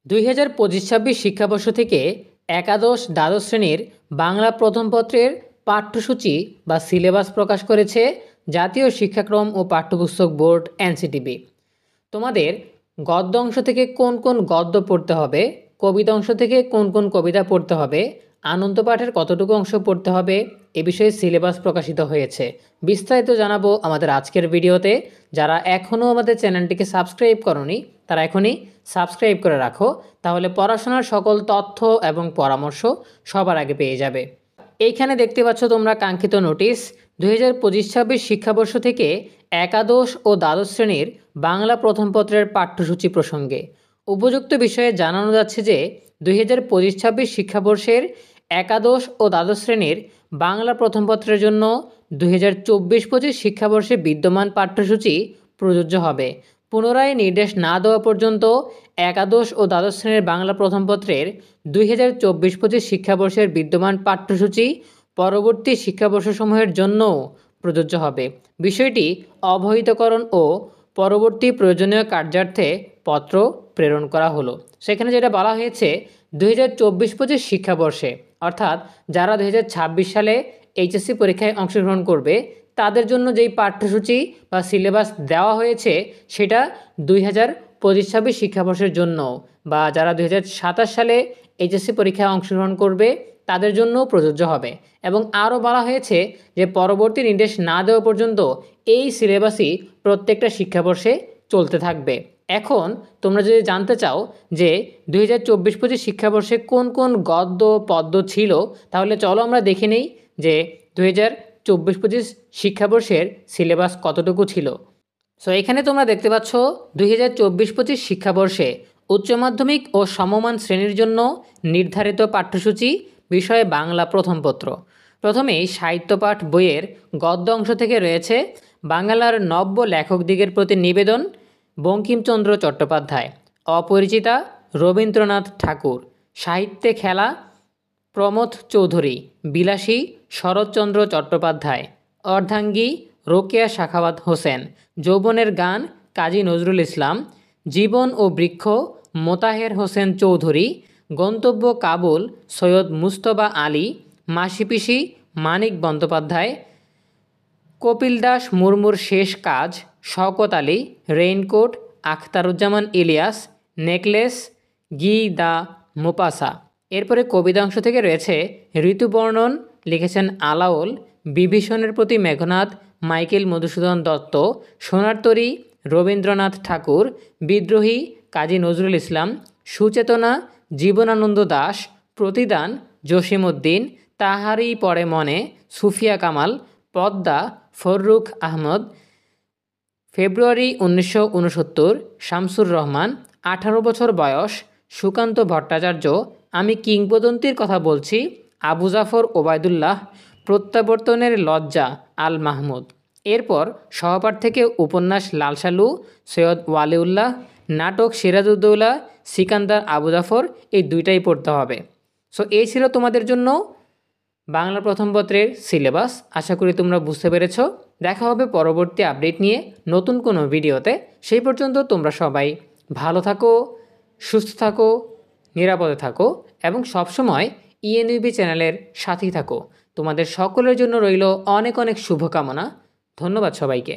2025-26 শিক্ষাবর্ষ থেকে একাদশ দ্বাদশ শ্রেণীর বাংলা প্রথম পত্রের পাঠ্যসূচি বা সিলেবাস প্রকাশ করেছে জাতীয় শিক্ষাক্রম ও পাঠ্যপুস্তক বোর্ড এনসিটিবি। তোমাদের গদ্য অংশ থেকে কোন কোন গদ্য পড়তে হবে, কবিতা অংশ থেকে কোন কোন কবিতা পড়তে হবে, আনন্দ পাঠের কতটুকু অংশ পড়তে হবে এ বিষয়ে সিলেবাস প্রকাশিত হয়েছে। বিস্তারিত জানাবো আমাদের আজকের ভিডিওতে। যারা এখনও আমাদের চ্যানেলটিকে সাবস্ক্রাইব করনি তারা এখনই সাবস্ক্রাইব করে রাখো, তাহলে পড়াশোনার সকল তথ্য এবং পরামর্শ সবার আগে পেয়ে যাবে। এইখানে দেখতে পাচ্ছ তোমরা কাঙ্ক্ষিত নোটিশ 2025-26 শিক্ষাবর্ষ থেকে একাদশ ও দ্বাদশ শ্রেণীর বাংলা প্রথম পত্রের পাঠ্যসূচি প্রসঙ্গে উপযুক্ত বিষয়ে জানানো যাচ্ছে যে 2025-26 শিক্ষাবর্ষের একাদশ ও দ্বাদশ শ্রেণীর বাংলা প্রথম পত্রের জন্য 2024-25 শিক্ষাবর্ষে বিদ্যমান পাঠ্যসূচি প্রযোজ্য হবে। পুনরায় নির্দেশ না দেওয়া পর্যন্ত একাদশ ও দ্বাদশ শ্রেণীর বাংলা প্রথম পত্রের 2024-25 শিক্ষাবর্ষের বিদ্যমান পাঠ্যসূচি পরবর্তী শিক্ষাবর্ষসমূহের জন্যও প্রযোজ্য হবে। বিষয়টি অবহিতকরণ ও পরবর্তী প্রয়োজনীয় কার্যার্থে পত্র প্রেরণ করা হলো। সেখানে যেটা বলা হয়েছে 2024-25 শিক্ষাবর্ষে, অর্থাৎ যারা 2026 সালে এইচএসসি পরীক্ষায় অংশগ্রহণ করবে তাদের জন্য যেই পাঠ্যসূচি বা সিলেবাস দেওয়া হয়েছে সেটা 2025-26 শিক্ষাবর্ষের জন্য, বা যারা 2027 সালে এইচএসসি পরীক্ষায় অংশগ্রহণ করবে তাদের জন্যও প্রযোজ্য হবে। এবং আরও বলা হয়েছে যে পরবর্তী নির্দেশ না দেওয়া পর্যন্ত এই সিলেবাসই প্রত্যেকটা শিক্ষাবর্ষে চলতে থাকবে। এখন তোমরা যদি জানতে চাও যে 2024-25 শিক্ষাবর্ষে কোন কোন গদ্য পদ্য ছিল, তাহলে চলো আমরা দেখে নেই যে 2024-25 শিক্ষাবর্ষের সিলেবাস কতটুকু ছিল। সো এখানে তোমরা দেখতে পাচ্ছ 2024-25 শিক্ষাবর্ষে উচ্চ মাধ্যমিক ও সমমান শ্রেণীর জন্য নির্ধারিত পাঠ্যসূচি বিষয়ে বাংলা প্রথম পত্র। প্রথমেই সাহিত্যপাঠ বইয়ের গদ্য অংশ থেকে রয়েছে বাংলার নব্য লেখকদিগের প্রতি নিবেদন, বঙ্কিমচন্দ্র চট্টোপাধ্যায়। অপরিচিতা, রবীন্দ্রনাথ ঠাকুর। সাহিত্যে খেলা, প্রমথ চৌধুরী। বিলাসী, শরৎচন্দ্র চট্টোপাধ্যায়। অর্ধাঙ্গী, রোকেয়া সাখাওয়াত হোসেন। যৌবনের গান, কাজী নজরুল ইসলাম। জীবন ও বৃক্ষ, মোতাহের হোসেন চৌধুরী। গন্তব্য কাবুল, সৈয়দ মুস্তফা আলী। মাসিপিসি, মানিক বন্দ্যোপাধ্যায়। কপিল দাস মুর্মুর শেষ কাজ, শওকত আলী। রেইনকোট, আখতারুজ্জামান ইলিয়াস। নেকলেস, গি দ্য মোপাসা। এরপরে কবিতা অংশ থেকে রয়েছে ঋতুবর্ণন, লিখেছেন আলাওল। বিভীষণের প্রতি মেঘনাদ, মাইকেল মধুসূদন দত্ত। সোনার তরী, রবীন্দ্রনাথ ঠাকুর। বিদ্রোহী, কাজী নজরুল ইসলাম। সুচেতনা, জীবনানন্দ দাশ। প্রতিদান, জসিমউদ্দিন। তাহারই পরে মনে, সুফিয়া কামাল। পদ্মা, ফররুখ আহমদ। ফেব্রুয়ারি 1969, শামসুর রহমান। 18 বছর বয়স, সুকান্ত ভট্টাচার্য। আমি কিংবদন্তির কথা বলছি, আবু জাফর ওবায়দুল্লাহ। প্রত্যাবর্তনের লজ্জা, আল মাহমুদ। এরপর সহপাঠ থেকে উপন্যাস লালসালু, সৈয়দ ওয়ালিউল্লাহ। নাটক সিরাজউদ্দৌলা, সিকান্দার আবু জাফর। এই দুইটাই পড়তে হবে। সো এই ছিল তোমাদের জন্য বাংলা প্রথম পত্রের সিলেবাস। আশা করি তোমরা বুঝতে পেরেছ। দেখা হবে পরবর্তী আপডেট নিয়ে নতুন কোনো ভিডিওতে। সেই পর্যন্ত তোমরা সবাই ভালো থাকো, সুস্থ থাকো, নিরাপদে থাকো এবং সবসময় ইএনইউবি চ্যানেলের সাথেই থাকো। তোমাদের সকলের জন্য রইল অনেক অনেক শুভকামনা। ধন্যবাদ সবাইকে।